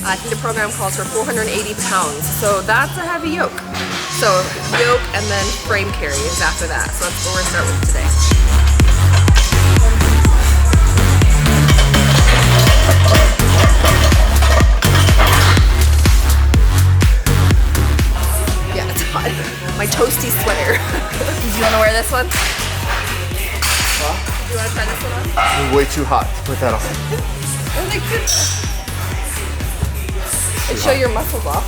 I think the program calls for 480 pounds, so that's a heavy yoke. So yoke and then frame carry is after that. So that's what we're gonna start with today. Yeah, it's hot. My toasty sweater. Do you wanna wear this one? Do you wanna try this one on? It's way too hot to put that on. Oh my goodness. And show your muscles off.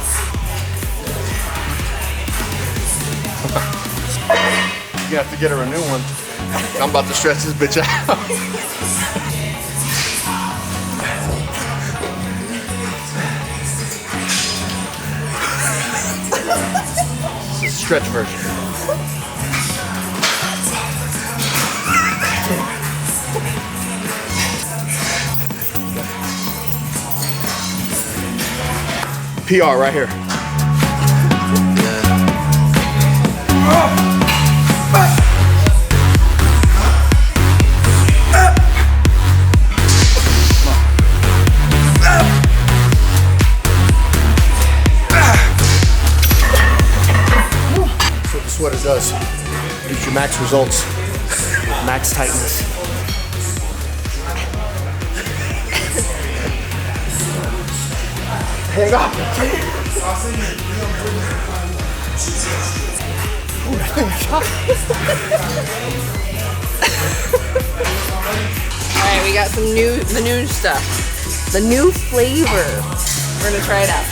You have to get her a new one. I'm about to stretch this bitch out. It's a stretch version. PR right here. That's what the sweater does. Gives you max results, max tightness. Hang on. Alright, we got the new stuff. The new flavor. We're gonna try it out.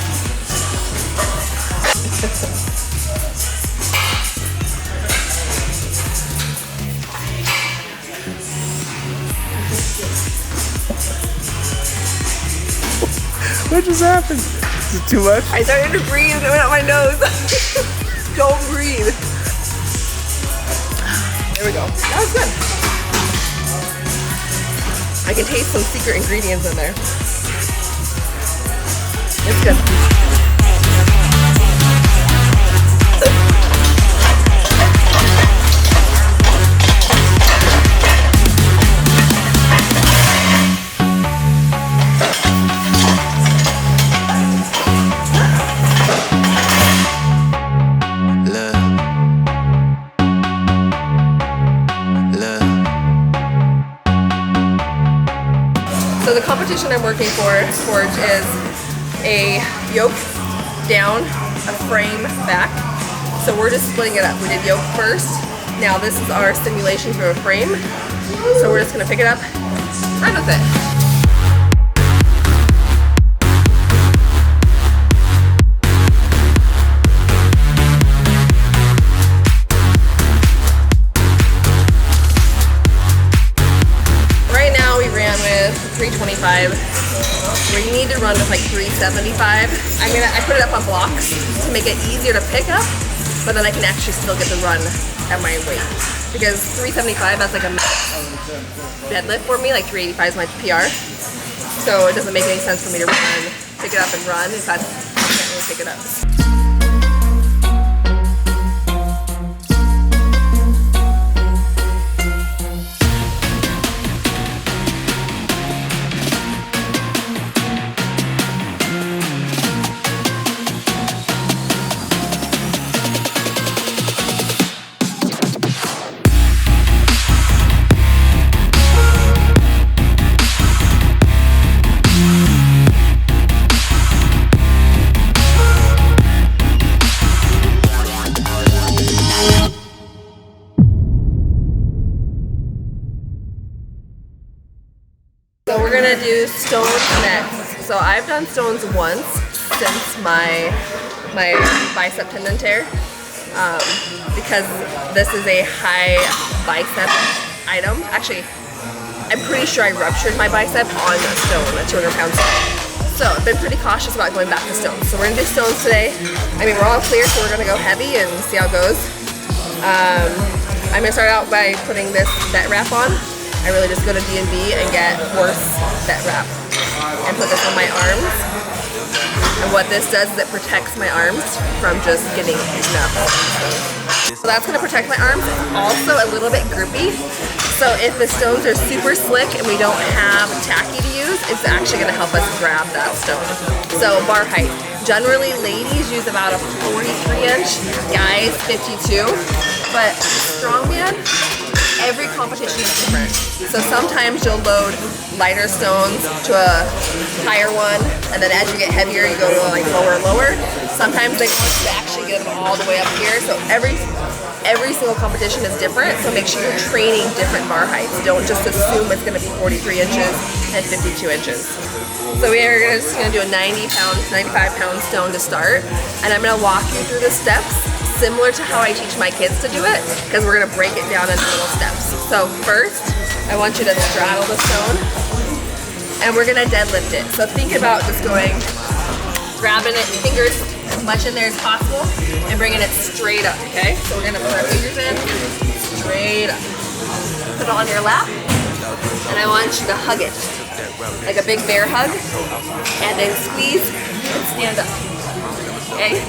What just happened? Is it too much? I started to breathe and it went out my nose. Don't breathe. There we go. That was good. I can taste some secret ingredients in there. It's good. So the competition I'm working towards is a yoke down, a frame back. So we're just splitting it up. We did yoke first. Now this is our simulation for a frame. So we're just gonna pick it up, run with it. Right now we ran with 325. We need to run with like 375. I put it up on blocks to make it easier to pick up, but then I can actually still get the run at my weight. Because 375, that's like a max deadlift for me, like 385 is my PR. So it doesn't make any sense for me to run, pick it up and run if I can't really pick it up. So we're gonna do stones next. So I've done stones once since my bicep tendon tear, because this is a high bicep item. Actually, I'm pretty sure I ruptured my bicep on a stone, a 200-pound stone. So I've been pretty cautious about going back to stones. So we're gonna do stones today. I mean, we're all clear, so we're gonna go heavy and see how it goes. I'm gonna start out by putting this vet wrap on. I really just go to D&B and get horse vet wrap and put this on my arms. And what this does is it protects my arms from just getting eaten up. So that's gonna protect my arms. It's also a little bit grippy. So if the stones are super slick and we don't have tacky to use, it's actually gonna help us grab that stone. So bar height. Generally ladies use about a 43 inch, guys 52. But Strongman, every competition is different. So sometimes you'll load lighter stones to a higher one, and then as you get heavier, you go to like lower and lower. Sometimes they want you to actually get them all the way up here. So every single competition is different, so make sure you're training different bar heights. Don't just assume it's gonna be 43 inches and 52 inches. So we are just gonna do a 95 pound stone to start, and I'm gonna walk you through the steps similar to how I teach my kids to do it, because we're gonna break it down into little steps. So first, I want you to straddle the stone, and we're gonna deadlift it. So think about just grabbing it, fingers as much in there as possible, and bringing it straight up, okay? So we're gonna put our fingers in, straight up. Put it on your lap, and I want you to hug it, like a big bear hug, and then squeeze and stand up. Okay?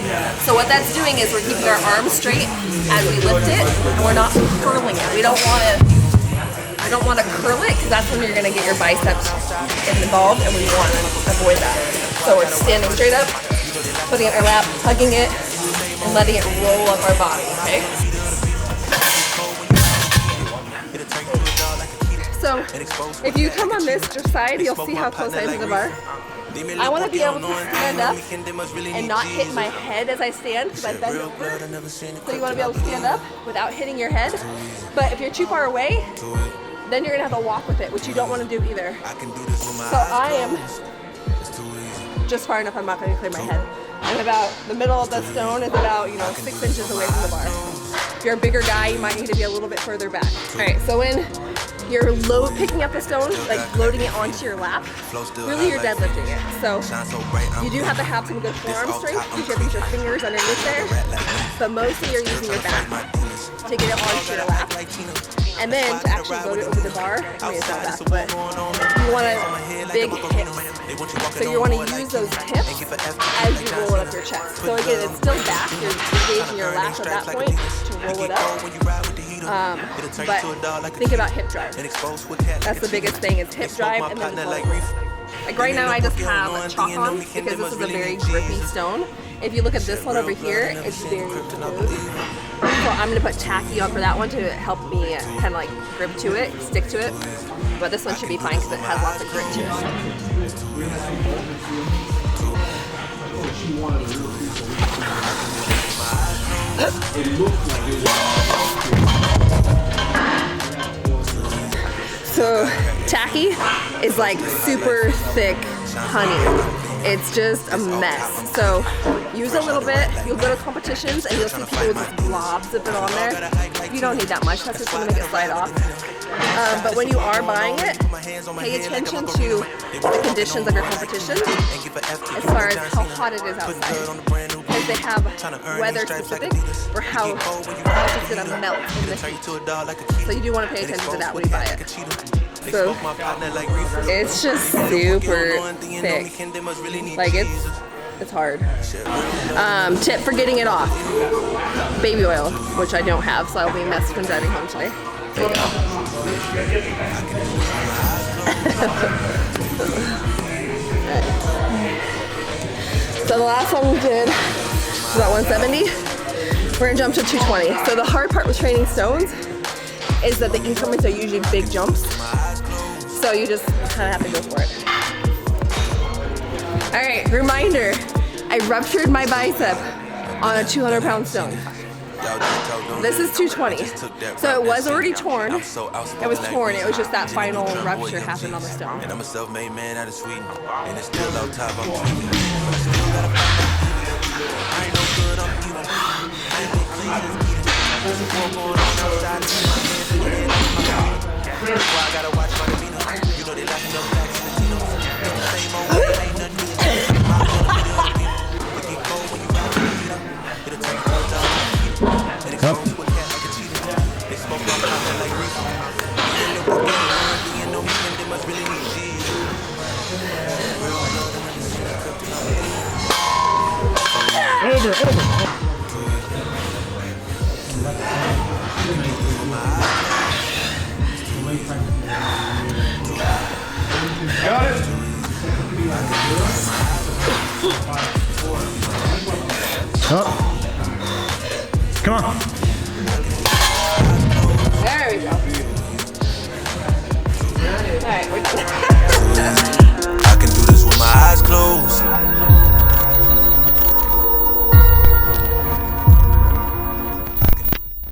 So what that's doing is we're keeping our arms straight as we lift it, and we're not curling it. We don't want to curl it, because that's when you're gonna get your biceps involved, and we want to avoid that. So we're standing straight up, putting it in our lap, hugging it, and letting it roll up our body, okay? So if you come on this side, you'll see how close I am to the bar. I want to be able to stand up and not hit my head as I stand, because I bend over. So you want to be able to stand up without hitting your head. But if you're too far away, then you're going to have to walk with it, which you don't want to do either. So I am just far enough, I'm not going to clear my head. I'm about, the middle of the stone is about, 6 inches away from the bar. If you're a bigger guy, you might need to be a little bit further back. All right, so when you're picking up the stone, like loading it onto your lap, really you're deadlifting it. So you do have to have some good forearm strength, because you have to use your fingers underneath there, but mostly you're using your back to get it onto your lap. And then to actually load it over the bar, I mean it's not back, but you want a big hips. So you want to use those hips as you roll it up your chest. So again, it's still back, you're engaging your lats at that point to roll it up. But think about hip drive. That's the biggest thing, is hip drive and then roll. Like right now I just have chalk on, because this is a very grippy stone. If you look at this one over here, it's very loose. So I'm gonna put tacky on for that one to help me kind of like grip to it, stick to it. But this one should be fine because it has lots of grip to it. So tacky is like super thick honey. It's just a mess. So use a little bit. You'll go to competitions and you'll see people with just blobs of it on there. You don't need that much. That's just gonna make it slide off. But when you are buying it, pay attention to the conditions of your competition as far as how hot it is outside. Because they have weather specific for how it's gonna melt in the heat. So you do want to pay attention to that when you buy it. So it's just super thick. Like it's hard. Tip for getting it off: baby oil, which I don't have, so I'll be messed when driving home today. There you go. So the last one we did was about 170. We're gonna jump to 220. So the hard part with training stones is that the increments are usually big jumps. So you just kind of have to go for it. All right, reminder, I ruptured my bicep on a 200-pound stone. This is 220. So it was already torn. It was torn. It was just that final rupture happened on the stone. And I'm a self-made man out of Sweden, and it's still out top. I'm tweaking. But I still gotta I ain't no good, I'm evil. I ain't no clean. There's a war going on outside. I gotta watch my demeanor. You know they locking up blacks and Latinos. It's the same old way, ain't nothing new. over. Got it. Oh. Come on. There we go.